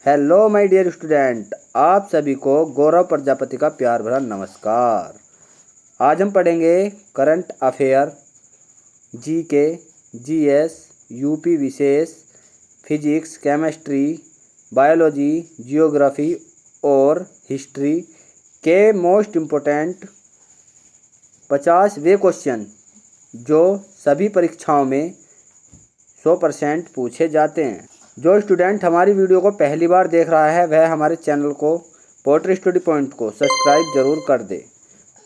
Hello my dear student, आप सभी को गौरव प्रजापति का प्यार भरा नमस्कार। आज हम पढ़ेंगे current affair, GK, GS, UP विशेष, फिजिक्स, केमिस्ट्री, बायोलॉजी, जियोग्राफी और हिस्ट्री के मोस्ट इम्पोर्टेंट 50 वे क्वेश्चन जो सभी परीक्षाओं में 100% पूछे जाते हैं। जो स्टूडेंट हमारी वीडियो को पहली बार देख रहा है वह हमारे चैनल को पोएट्री स्टडी पॉइंट को सब्सक्राइब ज़रूर कर दे,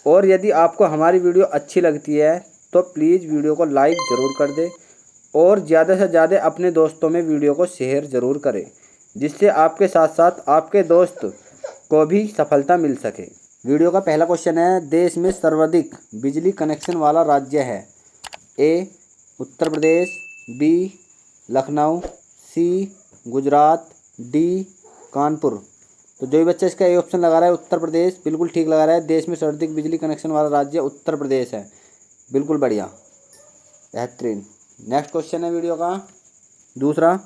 और यदि आपको हमारी वीडियो अच्छी लगती है तो प्लीज़ वीडियो को लाइक ज़रूर कर दे और ज़्यादा से ज़्यादा अपने दोस्तों में वीडियो को शेयर ज़रूर करें, जिससे आपके साथ साथ आपके दोस्त को भी सफलता मिल सके। वीडियो का पहला क्वेश्चन है, देश में सर्वाधिक बिजली कनेक्शन वाला राज्य है? ए उत्तर प्रदेश, बी लखनऊ, सी गुजरात, डी कानपुर। तो जो भी बच्चा इसका ए ऑप्शन लगा रहा है उत्तर प्रदेश, बिल्कुल ठीक लगा रहा है। देश में सर्वाधिक बिजली कनेक्शन वाला राज्य उत्तर प्रदेश है, बिल्कुल बढ़िया, बेहतरीन। नेक्स्ट क्वेश्चन है वीडियो का दूसरा,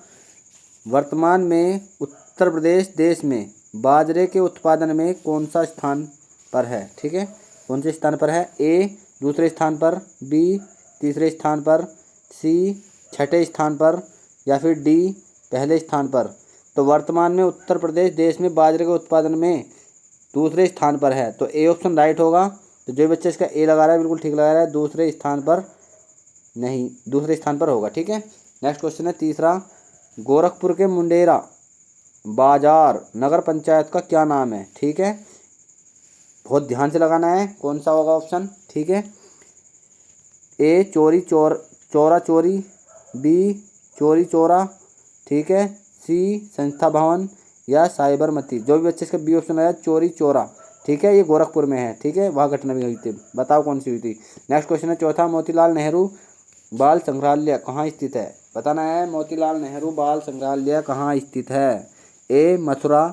वर्तमान में उत्तर प्रदेश देश में बाजरे के उत्पादन में कौन सा स्थान पर है? ठीक है, कौन से स्थान पर है? ए दूसरे स्थान पर, बी तीसरे स्थान पर, सी छठे स्थान पर, या फिर डी पहले स्थान पर। तो वर्तमान में उत्तर प्रदेश देश में बाजरे के उत्पादन में दूसरे स्थान पर है, तो ए ऑप्शन राइट होगा। तो जो बच्चा इसका ए लगा रहा है बिल्कुल ठीक लगा रहा है, दूसरे स्थान पर नहीं, दूसरे स्थान पर होगा। ठीक है, नेक्स्ट क्वेश्चन है तीसरा, गोरखपुर के मुंडेरा बाजार नगर पंचायत का क्या नाम है? ठीक है, बहुत ध्यान से लगाना है, कौन सा होगा ऑप्शन? ठीक है, ए चौरा चोरी, बी चोरी चौरा, ठीक है, सी संस्था भवन, या साइबरमती। जो भी बच्चे इसका बी ऑप्शन आया चोरी चौरा, ठीक है, ये गोरखपुर में है। ठीक है, वहाँ घटना भी हुई थी, बताओ कौन सी हुई थी। नेक्स्ट क्वेश्चन है चौथा, मोतीलाल नेहरू बाल संग्रहालय कहाँ स्थित है? बताना है, मोतीलाल नेहरू बाल संग्रहालय कहाँ स्थित है? ए मथुरा,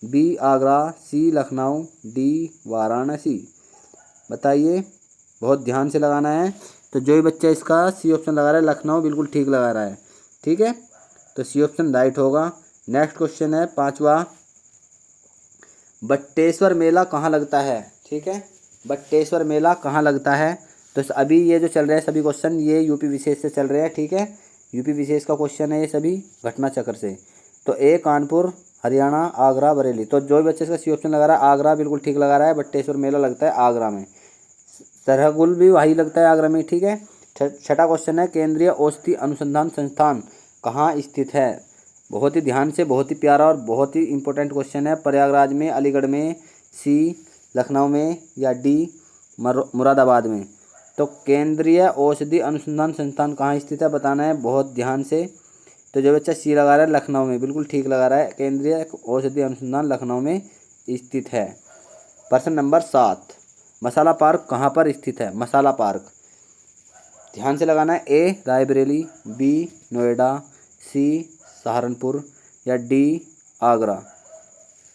बी आगरा, सी लखनऊ, डी वाराणसी। बताइए, बहुत ध्यान से लगाना है। तो जो भी बच्चा इसका सी ऑप्शन लगा रहा है लखनऊ, बिल्कुल ठीक लगा रहा है। ठीक है, तो सी ऑप्शन राइट होगा। नेक्स्ट क्वेश्चन है पांचवा, बट्टेश्वर मेला कहाँ लगता है? ठीक है, बट्टेश्वर मेला कहाँ लगता है? तो अभी ये जो चल रहे हैं सभी क्वेश्चन ये यूपी विशेष से चल रहे हैं। ठीक है, यूपी विशेष का क्वेश्चन है ये सभी घटना चक्र से। तो ए कानपुर, हरियाणा, आगरा, बरेली। तो जो भी बच्चे इसका सी ऑप्शन लगा रहा है आगरा, बिल्कुल ठीक लगा रहा है। बट्टेश्वर मेला लगता है आगरा में, सरहगुल भी वही लगता है आगरा में। ठीक है, छठा क्वेश्चन है, केंद्रीय औषधि अनुसंधान संस्थान कहाँ स्थित है? बहुत ही ध्यान से, बहुत ही प्यारा और बहुत ही इंपॉर्टेंट क्वेश्चन है। प्रयागराज में, अलीगढ़ में, सी लखनऊ में, या डी मुरादाबाद में। तो केंद्रीय औषधि अनुसंधान संस्थान कहाँ स्थित है बताना है बहुत ध्यान से। तो जो बच्चा सी लगा रहा है लखनऊ में, बिल्कुल ठीक लगा रहा है, केंद्रीय औषधि अनुसंधान लखनऊ में स्थित है। प्रश्न नंबर 7, मसाला पार्क कहाँ पर स्थित है? मसाला पार्क ध्यान से लगाना है, ए रायबरेली, बी नोएडा, सी सहारनपुर, या डी आगरा।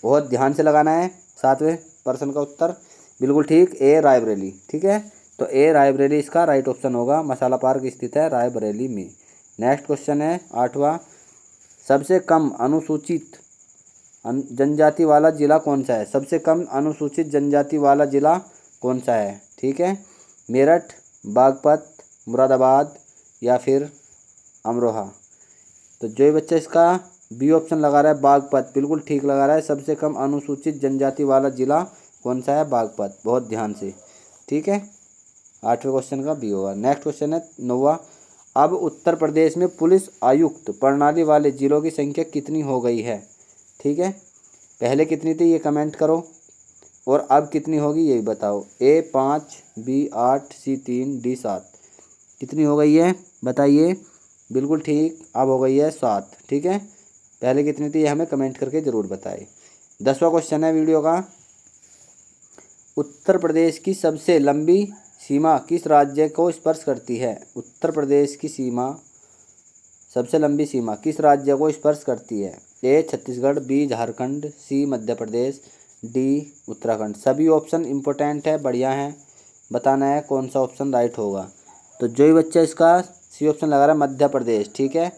बहुत ध्यान से लगाना है। 7वें प्रश्न का उत्तर बिल्कुल ठीक, ए रायबरेली। ठीक है, तो ए रायबरेली इसका राइट ऑप्शन होगा, मसाला पार्क स्थित है रायबरेली में। नेक्स्ट क्वेश्चन है 8वां, सबसे कम अनुसूचित जनजाति वाला जिला कौन सा है? सबसे कम अनुसूचित जनजाति वाला जिला कौन सा है? ठीक है, मेरठ, बागपत, मुरादाबाद, या फिर अमरोहा। तो जो बच्चा इसका बी ऑप्शन लगा रहा है बागपत, बिल्कुल ठीक लगा रहा है। सबसे कम अनुसूचित जनजाति वाला जिला कौन सा है? बागपत। बहुत ध्यान से, ठीक है, 8वें क्वेश्चन का बी होगा। नेक्स्ट क्वेश्चन है 9वां, अब उत्तर प्रदेश में पुलिस आयुक्त प्रणाली वाले जिलों की संख्या कितनी हो गई है? ठीक है, पहले कितनी थी ये कमेंट करो, और अब कितनी होगी ये बताओ। ए 5, बी 8, सी 3, डी 7। कितनी हो गई है बताइए? बिल्कुल ठीक, अब हो गई है 7। ठीक है, पहले कितनी थी ये हमें कमेंट करके ज़रूर बताएं। 10वां क्वेश्चन है वीडियो का, उत्तर प्रदेश की सबसे लंबी सीमा किस राज्य को स्पर्श करती है? उत्तर प्रदेश की सीमा, सबसे लंबी सीमा किस राज्य को स्पर्श करती है? ए छत्तीसगढ़, बी झारखंड, सी मध्य प्रदेश, डी उत्तराखंड। सभी ऑप्शन इम्पोर्टेंट है, बढ़िया है, बताना है कौन सा ऑप्शन राइट होगा। तो जो भी बच्चा इसका सी ऑप्शन लगा रहा है मध्य प्रदेश। ठीक है,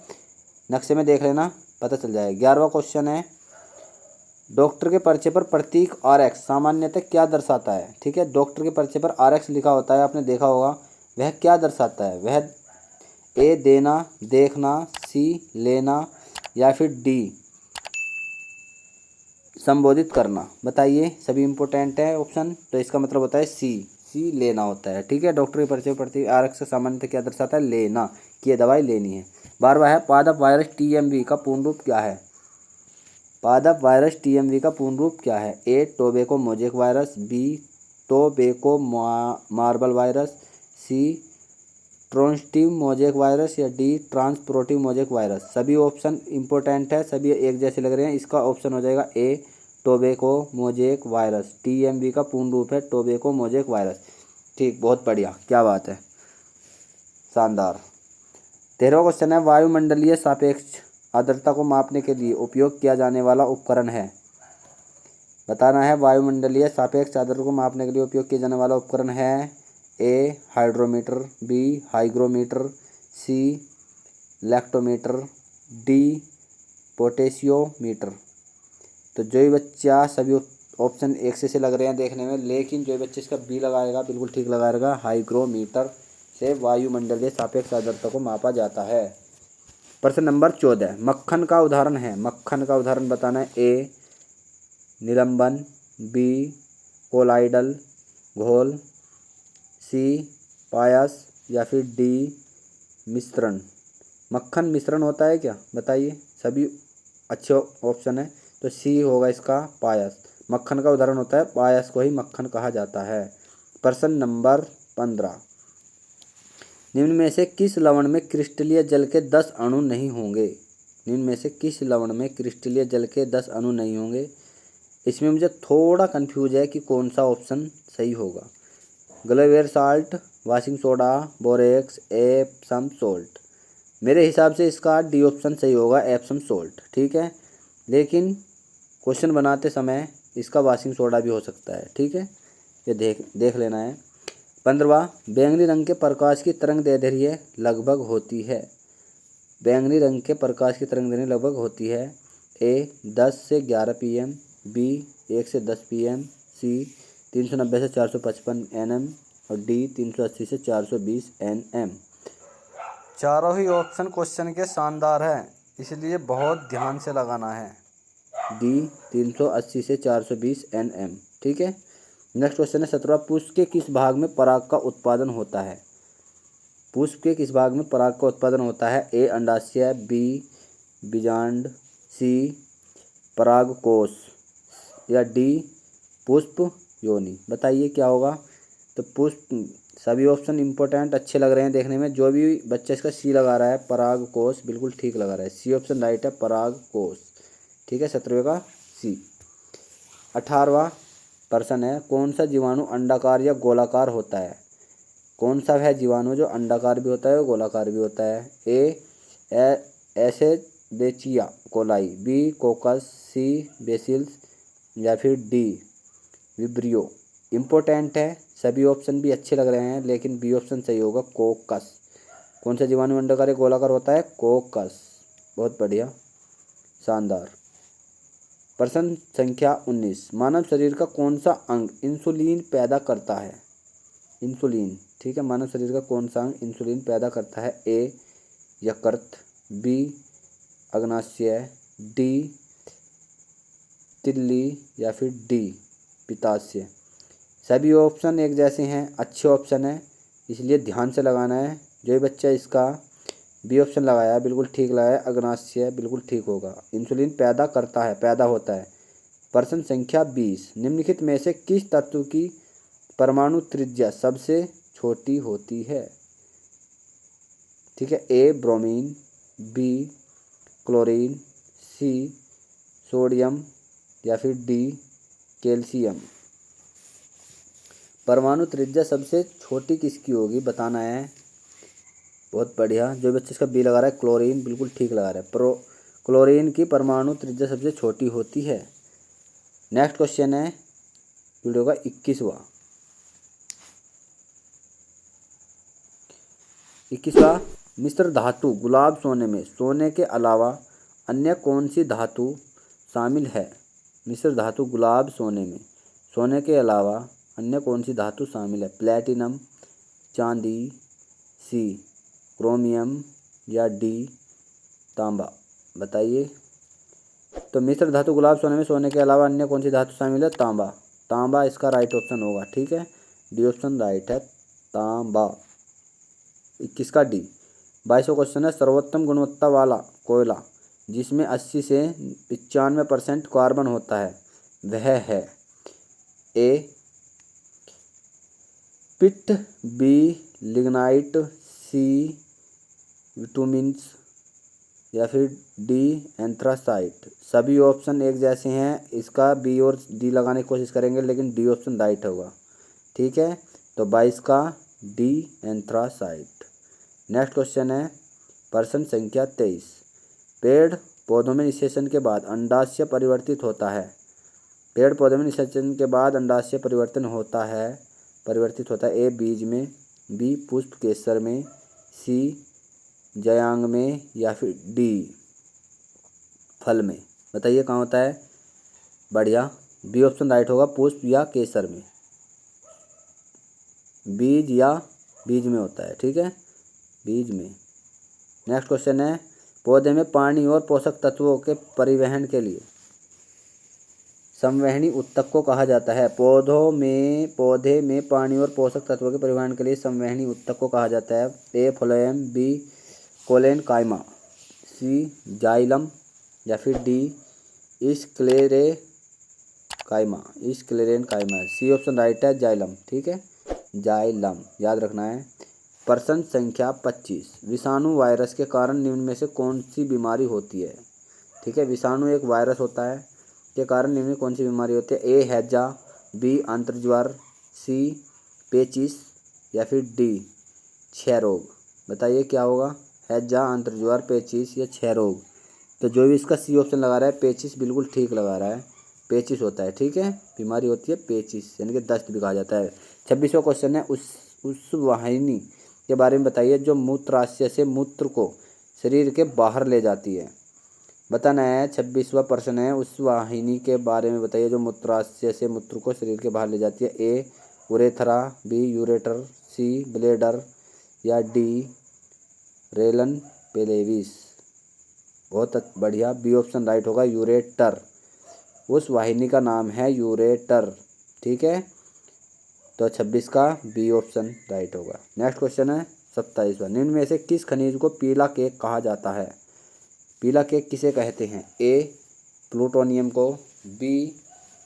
नक्शे में देख लेना, पता चल जाएगा। 11वां क्वेश्चन है, डॉक्टर के पर्चे पर प्रतीक RX सामान्यतः क्या दर्शाता है? ठीक है, डॉक्टर के पर्चे पर RX लिखा होता है, आपने देखा होगा। वह क्या दर्शाता है? वह A देना, देखना, C लेना या फिर D संबोधित करना। बताइए, सभी इंपॉर्टेंट है ऑप्शन, तो इसका मतलब होता है सी लेना होता है। ठीक है, डॉक्टर के पर्चे पर प्रतीक RX से सामान्यतः क्या दर्शाता है? लेना, कि ये दवाई लेनी है। 12वां है पादप वायरस TMV का पूर्ण रूप क्या है? पादप वायरस TMV का पूर्ण रूप क्या है? A tobacco mosaic virus, B tobacco marble virus, C transitive mosaic virus या D ट्रांसपोर्टिव मोज़ेक वायरस। सभी ऑप्शन इंपॉर्टेंट है, सभी एक जैसे लग रहे हैं। इसका ऑप्शन हो जाएगा A tobacco mosaic virus. TMV का पूर्ण रूप है टोबैको मोज़ेक वायरस। ठीक, बहुत बढ़िया, क्या बात है, शानदार। 13वां क्वेश्चन है वायुमंडलीय सापेक्ष आर्द्रता को मापने के लिए उपयोग किया जाने वाला उपकरण है। बताना है, वायुमंडलीय सापेक्ष आर्द्रता को मापने के लिए उपयोग किया जाने वाला उपकरण है A hydrometer, B hygrometer, C lactometer, D potentiometer. तो जो भी बच्चा, सभी ऑप्शन एक से लग रहे हैं देखने में, लेकिन जो बच्चे इसका B लगाएगा बिल्कुल ठीक लगाएगा। हाइग्रोमीटर से वायुमंडलीय सापेक्ष आर्द्रता को मापा जाता है। प्रश्न नंबर 14 मक्खन का उदाहरण है। मक्खन का उदाहरण बताना है। A निलंबन, B कोलाइडल घोल, C पायस या फिर D मिश्रण। मक्खन मिश्रण होता है क्या? बताइए, सभी अच्छे ऑप्शन है, तो C होगा इसका, पायस। मक्खन का उदाहरण होता है, पायस को ही मक्खन कहा जाता है। प्रश्न नंबर 15 निम्न में से किस लवण में क्रिस्टलीय जल के 10 अणु नहीं होंगे? निम्न में से किस लवण में क्रिस्टलीय जल के 10 अणु नहीं होंगे? इसमें मुझे थोड़ा कंफ्यूज है कि कौन सा ऑप्शन सही होगा। Glacier salt, washing soda, borax, Epsom salt. मेरे हिसाब से इसका D ऑप्शन सही होगा, एप्सम सोल्ट। ठीक है, लेकिन क्वेश्चन बनाते समय इसका वाशिंग सोडा भी हो सकता है। ठीक है, ये देख लेना है। 15वां बैंगनी रंग के प्रकाश की तरंग दैर्ध्य लगभग होती है। बैंगनी रंग के प्रकाश की तरंग दैर्ध्य लगभग होती है। A 10 से 11 PM, B 1 से 10 PM, C 390 से 455 nm और D 380 से 420 nm। चारों ही ऑप्शन क्वेश्चन के शानदार हैं, इसलिए बहुत ध्यान से लगाना है। D 380 से 420 nm। ठीक है, नेक्स्ट क्वेश्चन है 17वां पुष्प के किस भाग में पराग का उत्पादन होता है? पुष्प के किस भाग में पराग का उत्पादन होता है? A अंडाशय, B बीजांड, C परागकोश या D पुष्प योनि। बताइए क्या होगा? तो पुष्प, सभी ऑप्शन इंपॉर्टेंट अच्छे लग रहे हैं देखने में। जो भी बच्चा इसका C लगा रहा है, परागकोश, बिल्कुल ठीक लगा रहा है। C ऑप्शन राइट है, परागकोश। ठीक है, 17वें का C। 18वां प्रश्न है कौन सा जीवाणु अंडाकार या गोलाकार होता है? कौन सा वह जीवाणु जो अंडाकार भी होता है और गोलाकार भी होता है? A Escherichia coli, B coccus, C bacillus या फिर D विब्रियो। इम्पोर्टेंट है, सभी ऑप्शन भी अच्छे लग रहे हैं, लेकिन B ऑप्शन सही होगा, कोकस। कौन सा जीवाणु अंडाकार या गोलाकार होता है? कोकस। बहुत बढ़िया, शानदार। प्रश्न संख्या 19 मानव शरीर का कौन सा अंग इंसुलिन पैदा करता है? इंसुलिन, ठीक है, मानव शरीर का कौन सा अंग इंसुलिन पैदा करता है? A यकृत, B अग्नाशय, D तिल्ली या फिर D पित्ताशय। सभी ऑप्शन एक जैसे हैं, अच्छे ऑप्शन हैं, इसलिए ध्यान से लगाना है। जो भी बच्चा इसका B ऑप्शन लगाया है बिल्कुल ठीक लगाया है, अग्नाशय बिल्कुल ठीक होगा। इंसुलिन पैदा करता है, पैदा होता है। प्रश्न संख्या 20 निम्नलिखित में से किस तत्व की परमाणु त्रिज्या सबसे छोटी होती है? ठीक है, A bromine, B chlorine, C sodium या फिर D कैल्शियम। परमाणु त्रिज्या सबसे छोटी किसकी होगी, बताना है। बहुत बढ़िया, जो बच्चे इसका B लगा रहा है, क्लोरीन, बिल्कुल ठीक लगा रहा है। क्लोरीन की परमाणु त्रिज्या सबसे छोटी होती है। नेक्स्ट क्वेश्चन है वीडियो का 21वां। 21वां मिश्र धातु गुलाब सोने में सोने के अलावा अन्य कौन सी धातु शामिल है? मिश्र धातु गुलाब सोने में। सोने के अलावा अन्य कौन सी धातु शामिल है? प्लैटिनम, चांदी, सी क्रोमियम या डी तांबा। बताइए। तो मिश्र धातु गुलाब सोने में सोने के अलावा अन्य कौन सी धातु शामिल है? तांबा। तांबा इसका राइट ऑप्शन होगा। ठीक है, डी ऑप्शन राइट है, तांबा। 21 का डी। 22वां क्वेश्चन है, सर्वोत्तम गुणवत्ता वाला कोयला जिसमें 80 से 95% कार्बन होता है वह है? ए पिट, बी लिग्नाइट, सी विटुमिन्स या फिर डी एंथ्रासाइट। सभी ऑप्शन एक जैसे हैं, इसका बी और डी लगाने की कोशिश करेंगे लेकिन डी ऑप्शन राइट होगा। ठीक है, तो 22 का डी एंथ्रासाइट। नेक्स्ट क्वेश्चन है, प्रश्न संख्या 23। पेड़ पौधों में निषेचन के बाद अंडाशय परिवर्तित होता है। पेड़ पौधों में निषेचन के बाद अंडाशय परिवर्तित होता है। ए बीज में, बी पुष्प केसर में, सी जयांग में या फिर डी फल में। बताइए कहाँ होता है? बढ़िया, बी ऑप्शन राइट होगा, पुष्प या केसर में, बीज में होता है। ठीक है, बीज में। नेक्स्ट क्वेश्चन है, पौधे में पानी और पोषक तत्वों के परिवहन के लिए संवहनी ऊतक को कहा जाता है। पौधे में पानी और पोषक तत्वों के परिवहन के लिए संवहनी ऊतक को कहा जाता है। ए फ्लोएम, बी कोलेन काइमा, सी जाइलम या फिर डी स्क्लेरेन काइमा। सी ऑप्शन राइट है, जाइलम। ठीक है, जाइलम याद रखना है। प्रश्न संख्या 25। विषाणु वायरस के कारण निम्न में से कौन सी बीमारी होती है? ठीक है, विषाणु एक वायरस होता है के कारण निम्न में कौन सी बीमारी होती है? ए हैजा, बी अंतर्ज्वर, सी पेचिस या फिर डी क्षय रोग। बताइए क्या होगा? हैजा, अंतर्ज्वर, पेचिस या क्षय रोग। तो जो भी इसका सी ऑप्शन लगा रहा है, पेचिस, बिल्कुल ठीक लगा रहा है, पेचिस होता है। ठीक है, बीमारी होती है पेचिस, यानी कि दस्त भी कहा जाता है। 26वां क्वेश्चन है, उस वाहिनी के बारे में बताइए जो मूत्राशय से मूत्र को शरीर के बाहर ले जाती है। बताना है। 26वां प्रश्न है, उस वाहिनी के बारे में बताइए जो मूत्राशय से मूत्र को शरीर के बाहर ले जाती है। ए उरेथरा, बी यूरेटर, सी ब्लेडर या डी रेलन पेलेविस। बहुत बढ़िया, बी ऑप्शन राइट होगा, यूरेटर। उस वाहिनी का नाम है यूरेटर। ठीक है, तो 26 का बी ऑप्शन राइट होगा। नेक्स्ट क्वेश्चन है 27वां। निम्न में से किस खनिज को पीला केक कहा जाता है? पीला केक किसे कहते हैं? ए प्लूटोनियम को, बी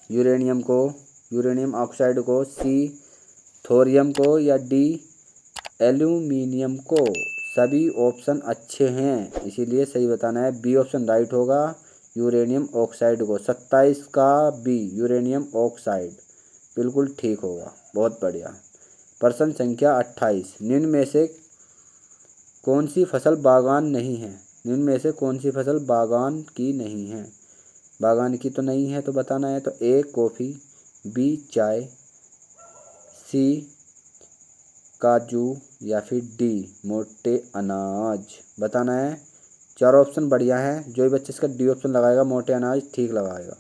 यूरेनियम को, यूरेनियम ऑक्साइड को, सी थोरियम को या डी एल्यूमिनियम को। सभी ऑप्शन अच्छे हैं, इसीलिए सही बताना है। बी ऑप्शन राइट होगा, यूरेनियम ऑक्साइड को। 27 का बी यूरेनियम ऑक्साइड बिल्कुल ठीक होगा। बहुत बढ़िया। प्रश्न संख्या 28। निम्न में से कौन सी फसल बागान नहीं है? निम्न में से कौन सी फसल बागान की नहीं है? बागान की तो नहीं है, तो बताना है। तो ए कॉफ़ी, बी चाय, सी काजू या फिर डी मोटे अनाज। बताना है। चार ऑप्शन बढ़िया है, जो भी बच्चे इसका डी ऑप्शन लगाएगा, मोटे अनाज, ठीक लगाएगा।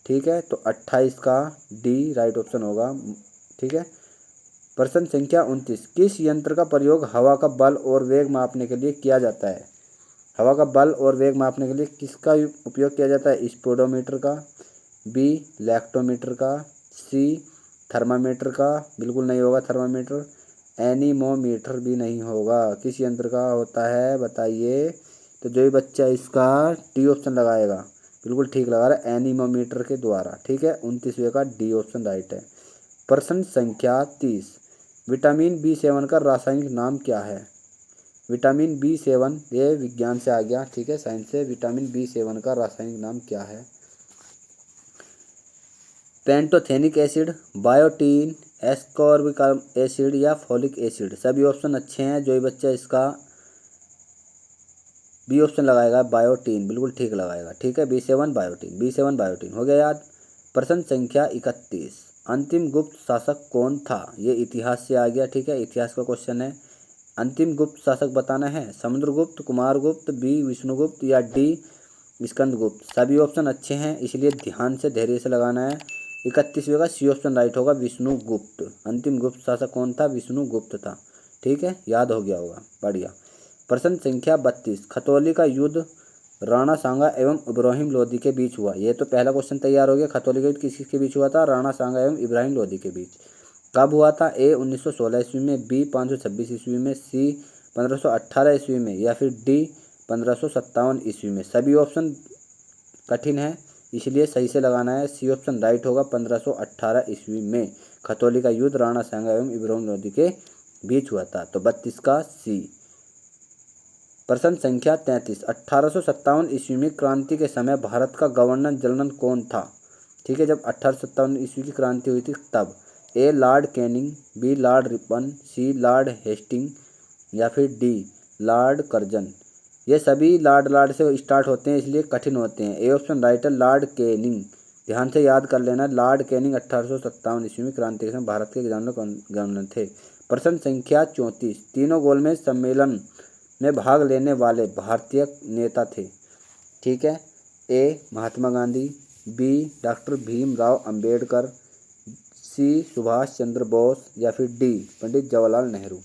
ठीक है, तो 28 का डी राइट ऑप्शन होगा। ठीक है। प्रश्न संख्या 29। किस यंत्र का प्रयोग हवा का बल और वेग मापने के लिए किया जाता है? हवा का बल और वेग मापने के लिए किसका उपयोग किया जाता है? स्पीडोमीटर का, बी लैक्टोमीटर का, सी थर्मामीटर का, बिल्कुल नहीं होगा थर्मामीटर, एनीमोमीटर भी नहीं होगा। किस यंत्र का होता है बताइए। तो जो भी बच्चा इसका डी ऑप्शन लगाएगा बिल्कुल ठीक लगा रहा है, एनीमोमीटर के द्वारा। ठीक है, 29वें का डी ऑप्शन राइट है। प्रश्न संख्या 30। विटामिन B7 का रासायनिक नाम क्या है? विटामिन B7, ये विज्ञान से आ गया। ठीक है, साइंस से। विटामिन B7 का रासायनिक नाम क्या है? Pantothenic acid, biotin, ascorbic acid या फोलिक एसिड। सभी ऑप्शन अच्छे हैं, जो भी बच्चा इसका बी ऑप्शन लगाएगा, बायोटीन, बिल्कुल ठीक लगाएगा। ठीक है, B7 बायोटीन हो गया याद। प्रश्न संख्या 31। अंतिम गुप्त शासक कौन था? ये इतिहास से आ गया। ठीक है, इतिहास का क्वेश्चन है। अंतिम गुप्त शासक बताना है। समुद्रगुप्त, कुमारगुप्त, बी विष्णुगुप्त या डी स्कंदगुप्त। सभी ऑप्शन अच्छे हैं इसलिए ध्यान से धैर्य से लगाना है। 31वें का सी ऑप्शन राइट होगा, विष्णुगुप्त। अंतिम गुप्त शासक कौन था? विष्णुगुप्त था। ठीक है, याद हो गया होगा, बढ़िया। प्रश्न संख्या 32, खतौली का युद्ध राणा सांगा एवं इब्राहिम लोदी के बीच हुआ। ये तो पहला क्वेश्चन तैयार हो गया। खतौली का युद्ध किसके बीच हुआ था? राणा सांगा एवं इब्राहिम लोदी के बीच। कब हुआ था? ए 1916 ईस्वी में, बी 526 ईस्वी में, सी 1518 ईस्वी में, या फिर डी 1557 ईस्वी में। सभी ऑप्शन कठिन है इसलिए सही से लगाना है। सी ऑप्शन राइट होगा, 1518 ईस्वी में खतौली का युद्ध राणा सांगा एवं इब्राहिम लोदी के बीच हुआ था। तो 32 का सी। प्रश्न संख्या 33, 1857 ईस्वी में क्रांति के समय भारत का गवर्नर जनरल कौन था? ठीक है, जब 1857 ईस्वी की क्रांति हुई थी तब। A lord Canning, B lord Ripon, C lord Hasting, या फिर डी लॉर्ड कर्जन। ये सभी लॉर्ड से स्टार्ट होते हैं इसलिए कठिन होते हैं। ए ऑप्शन राइट है, लॉर्ड कैनिंग। ध्यान से याद कर लेना, लॉर्ड कैनिंग 1857 ईस्वी में क्रांति के समय भारत के गवर्नर थे। प्रश्न संख्या 34, तीनों गोलमेज सम्मेलन में भाग लेने वाले भारतीय नेता थे। ठीक है, ए महात्मा गांधी, बी डॉक्टर भीमराव अंबेडकर, सी सुभाष चंद्र बोस, या फिर डी पंडित जवाहरलाल नेहरू।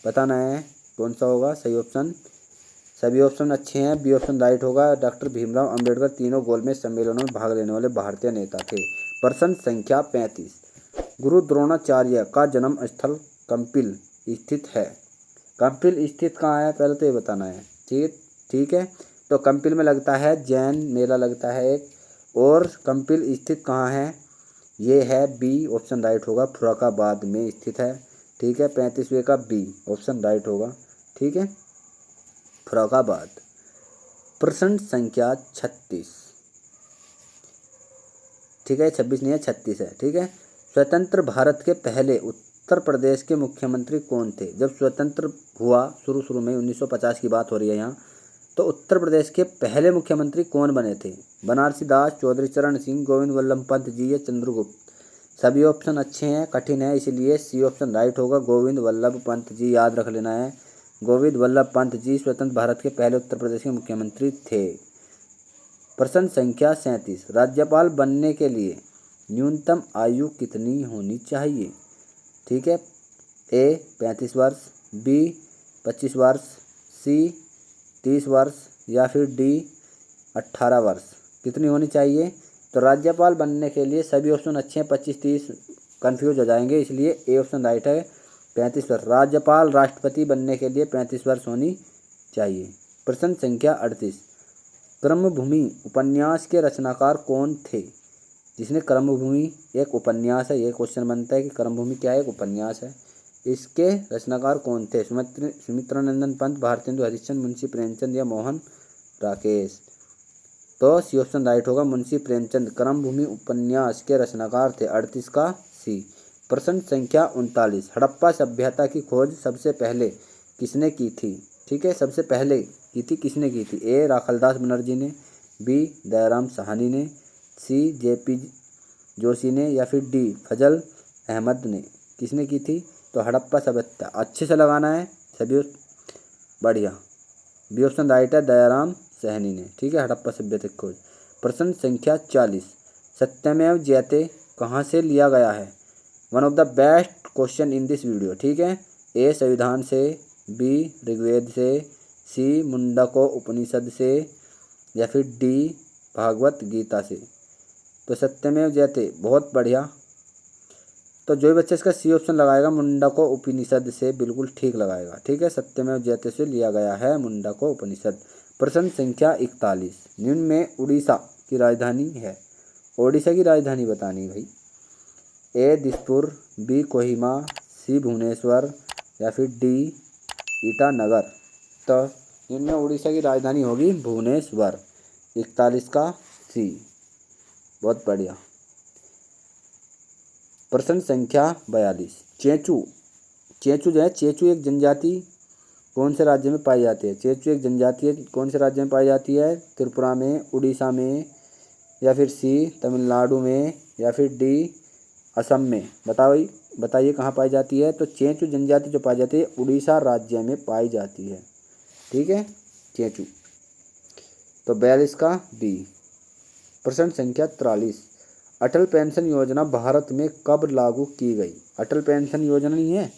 बताना है कौन सा होगा सही ऑप्शन। सभी ऑप्शन अच्छे हैं, बी ऑप्शन राइट होगा, डॉक्टर भीमराव अंबेडकर तीनों गोलमेज सम्मेलनों में भाग लेने वाले भारतीय नेता थे। प्रश्न संख्या 35, गुरु द्रोणाचार्य का जन्म स्थल कंपिल स्थित है। कंपिल स्थित कहाँ है पहले तो ये बताना है। ठीक है, तो कंपिल में लगता है जैन मेला लगता है एक। और कंपिल स्थित कहाँ है? ये है बी ऑप्शन राइट होगा, फुर्रखाबाद में स्थित है। ठीक है, 35वें का बी ऑप्शन राइट होगा। ठीक है, फुर्रखाबाद। प्रश्न संख्या 36, ठीक है, 26 नहीं है 36 है। ठीक है, स्वतंत्र भारत के पहले उत्तर प्रदेश के मुख्यमंत्री कौन थे? जब स्वतंत्र हुआ शुरू में 1950 की बात हो रही है यहाँ, तो उत्तर प्रदेश के पहले मुख्यमंत्री कौन बने थे? बनारसी दास, चौधरी चरण सिंह, गोविंद वल्लभ पंत जी या चंद्रगुप्त। सभी ऑप्शन अच्छे हैं, कठिन है इसलिए सी ऑप्शन राइट होगा, गोविंद वल्लभ पंत जी। याद रख लेना है, गोविंद वल्लभ पंत जी स्वतंत्र भारत के पहले उत्तर प्रदेश के मुख्यमंत्री थे। प्रश्न संख्या 37, राज्यपाल बनने के लिए न्यूनतम आयु कितनी होनी चाहिए? ठीक है, ए 35 वर्ष, बी 25 वर्ष, सी 30 वर्ष, या फिर डी 18 वर्ष। कितनी होनी चाहिए? तो राज्यपाल बनने के लिए सभी ऑप्शन अच्छे हैं, 25-30 कन्फ्यूज हो जाएंगे इसलिए ए ऑप्शन राइट है, 35 वर्ष। राज्यपाल राष्ट्रपति बनने के लिए 35 वर्ष होनी चाहिए। प्रश्न संख्या 38, कर्मभूमि उपन्यास के रचनाकार कौन थे? जिसने कर्मभूमि एक उपन्यास है, ये क्वेश्चन बनता है कि कर्मभूमि क्या है? एक उपन्यास है। इसके रचनाकार कौन थे? सुमित्रानंदन पंत, भारतेंदु हरिश्चंद्र, मुंशी प्रेमचंद या मोहन राकेश। तो सी ऑप्शन राइट होगा, मुंशी प्रेमचंद कर्मभूमि उपन्यास के रचनाकार थे। 38 का सी। प्रश्न संख्या 39, हड़प्पा सभ्यता की खोज सबसे पहले किसने की थी? ठीक है, सबसे पहले की थी किसने की थी? ए राखलदास बनर्जी ने, बी दयाराम साहनी ने, सी जेपी जोशी ने, या फिर डी फजल अहमद ने। किसने की थी? तो हड़प्पा सभ्यता अच्छे से लगाना है सभी, बढ़िया। बी ऑप्शन राइट है, दयाराम साहनी ने। ठीक है, हड़प्पा सभ्यता की खोज। प्रश्न संख्या 40, सत्यमेव जयते कहाँ से लिया गया है? One of the best question in this video. ठीक है, ए संविधान से, बी ऋग्वेद से, सी मुंडको उपनिषद से, या फिर डी भागवत गीता से। तो सत्यमेव जयते, बहुत बढ़िया। तो जो भी बच्चा इसका सी ऑप्शन लगाएगा मुंडको उपनिषद से, बिल्कुल ठीक लगाएगा। ठीक है, सत्यमेव जयते से लिया गया है मुंडको उपनिषद। प्रश्न संख्या 41, निम्न में उड़ीसा की राजधानी है। ओडिशा की राजधानी बतानी भाई। ए दिसपुर, बी कोहिमा, सी भुवनेश्वर, या फिर डी ईटानगर। तो इनमें उड़ीसा की राजधानी होगी भुवनेश्वर। 41 का सी, बहुत बढ़िया। प्रश्न संख्या 42, चेंचू। चेंचू जो है, चेंचू एक जनजाति कौन से राज्य में पाई जाती है? चेंचू एक जनजाति कौन से राज्य में पाई जाती है? त्रिपुरा में, उड़ीसा में, या फिर सी तमिलनाडु में, या फिर डी असम में। बताइए कहाँ पाई जाती है? तो चेंचू जनजाति जो पाई जाती है उड़ीसा राज्य में पाई जाती है। ठीक है, चेंचू। तो 42 का बी। प्रश्न संख्या 43, अटल पेंशन योजना भारत में कब लागू की गई? अटल पेंशन योजना नहीं है,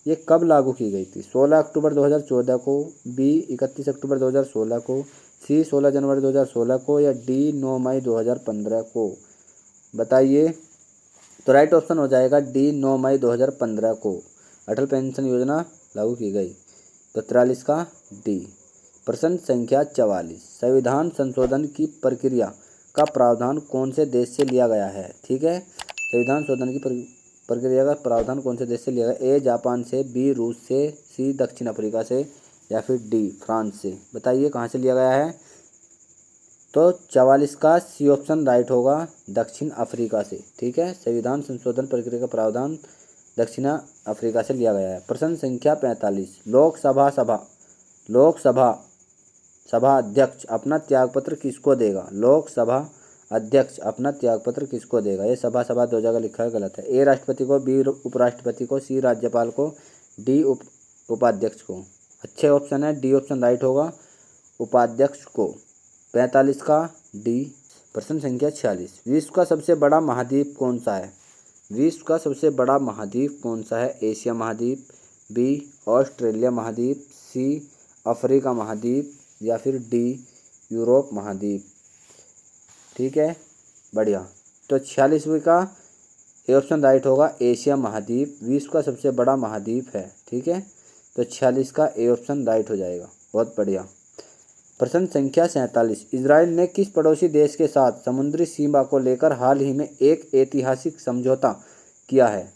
ये कब लागू की गई थी? 16 अक्टूबर 2014 को, बी 31 अक्टूबर 2016 को, सी 16 जनवरी 2016 को, या डी 9 मई 2015 को? बताइए। तो राइट ऑप्शन हो जाएगा डी 9 मई 2015 को अटल पेंशन योजना लागू की गई। तो 43 का डी। प्रश्न संख्या 44, संविधान संशोधन की प्रक्रिया का प्रावधान कौन से देश से लिया गया है? ठीक है, संविधान संशोधन की प्रक्रिया का प्रावधान कौन से देश से लिया गया? ए जापान से, बी रूस से, सी दक्षिण अफ्रीका से, या फिर डी फ्रांस से? बताइए कहाँ से लिया गया है? तो 44 का सी ऑप्शन राइट होगा, दक्षिण अफ्रीका से। ठीक है, संविधान संशोधन प्रक्रिया का प्रावधान दक्षिण अफ्रीका से लिया गया है। प्रश्न संख्या 45, लोकसभा अध्यक्ष अपना त्यागपत्र किसको देगा? लोकसभा अध्यक्ष अपना त्यागपत्र किसको देगा? ये सभा दो जगह लिखा है, गलत है। ए राष्ट्रपति को, बी उपराष्ट्रपति को, सी राज्यपाल को, डी उपाध्यक्ष को? अच्छे ऑप्शन है, डी ऑप्शन राइट होगा, उपाध्यक्ष को। 45 का डी। प्रश्न संख्या 46, विश्व का सबसे बड़ा महाद्वीप कौन सा है? विश्व का सबसे बड़ा महाद्वीप कौन सा है? एशिया महाद्वीप, बी ऑस्ट्रेलिया महाद्वीप, सी अफ्रीका महाद्वीप, या फिर डी यूरोप महाद्वीप? ठीक है, बढ़िया। तो 46वीं का ए ऑप्शन राइट होगा, एशिया महाद्वीप विश्व का सबसे बड़ा महाद्वीप है। ठीक है, तो 46 का ए ऑप्शन राइट हो जाएगा। बहुत बढ़िया। प्रश्न संख्या 47, इजराइल ने किस पड़ोसी देश के साथ समुद्री सीमा को लेकर हाल ही में एक ऐतिहासिक समझौता किया है?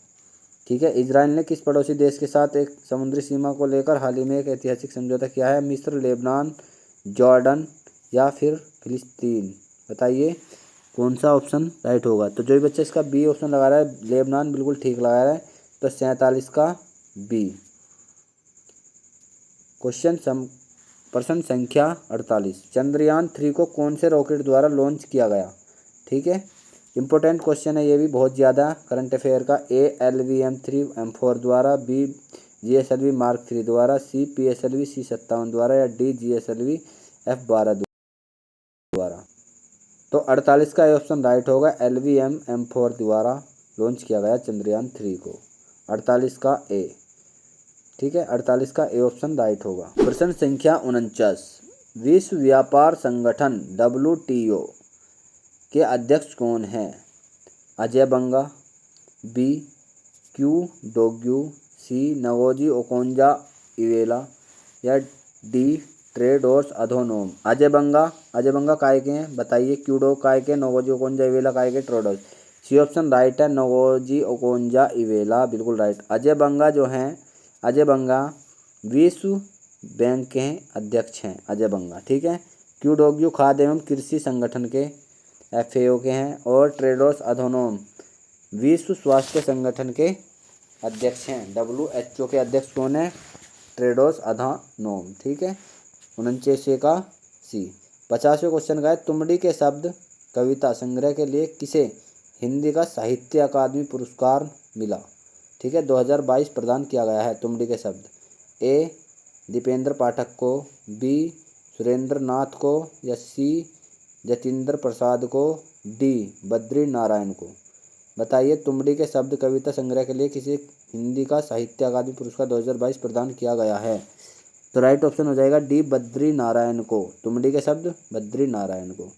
ठीक है, इजराइल ने किस पड़ोसी देश के साथ एक समुद्री सीमा को लेकर हाल ही में एक ऐतिहासिक समझौता किया है? मिस्र, लेबनान, जॉर्डन, या फिर फिलिस्तीन? बताइए कौन सा ऑप्शन राइट होगा? तो जो भी बच्चा इसका बी ऑप्शन लगा रहा है, लेबनान, बिल्कुल ठीक लगा रहा है। तो 47 का बी। प्रश्न संख्या 48, चंद्रयान 3 को कौन से रॉकेट द्वारा लॉन्च किया गया? ठीक है, इंपॉर्टेंट क्वेश्चन है ये भी बहुत ज़्यादा करंट अफेयर का। ए LVM-3M4 द्वारा, बी GSLV Mark 3 द्वारा, सी PSLV C57 द्वारा, या डी GSLV F12 द्वारा? तो 48 का ऑप्शन राइट होगा, LVM-M4 द्वारा लॉन्च किया गया चंद्रयान 3 को। 48 का ए। ठीक है, 48 का ए ऑप्शन राइट होगा। प्रश्न संख्या 49, विश्व व्यापार संगठन WTO के अध्यक्ष कौन है? अजय बंगा, बी क्यू डोग्यू, सी नगोजी ओकोंजा इवेला, या डी टेड्रोस अधोनोम? अजय बंगा काय के हैं? बताइए। क्यूडो काय के, नगोजी ओकोंजा इवेला काय के, टेड्रोस? सी ऑप्शन राइट है, नगोजी ओकोंजा इवेला, बिल्कुल राइट। अजय बंगा विश्व बैंक के अध्यक्ष हैं, अजय बंगा। ठीक है, क्यूडोग्यू खाद्य एवं कृषि संगठन के FAO के हैं, और टेड्रोस अधोनोम विश्व स्वास्थ्य संगठन के अध्यक्ष हैं। WHO के अध्यक्ष कौन है? टेड्रोस अधोनोम। ठीक है, 49 का सी। 50वें क्वेश्चन का है, तुमड़ी के शब्द कविता संग्रह के लिए किसे हिंदी का साहित्य अकादमी पुरस्कार मिला? ठीक है, 2022 प्रदान किया गया है तुमड़ी के शब्द। ए दीपेंद्र पाठक को, बी सुरेंद्र नाथ को, या सी जतिंद्र प्रसाद को, डी बद्री नारायण को? बताइए, तुमड़ी के शब्द कविता संग्रह के लिए किसी हिंदी का साहित्य अकादमी पुरस्कार 2022 प्रदान किया गया है? तो राइट ऑप्शन हो जाएगा डी बद्री नारायण को। तुमड़ी के शब्द बद्री नारायण को।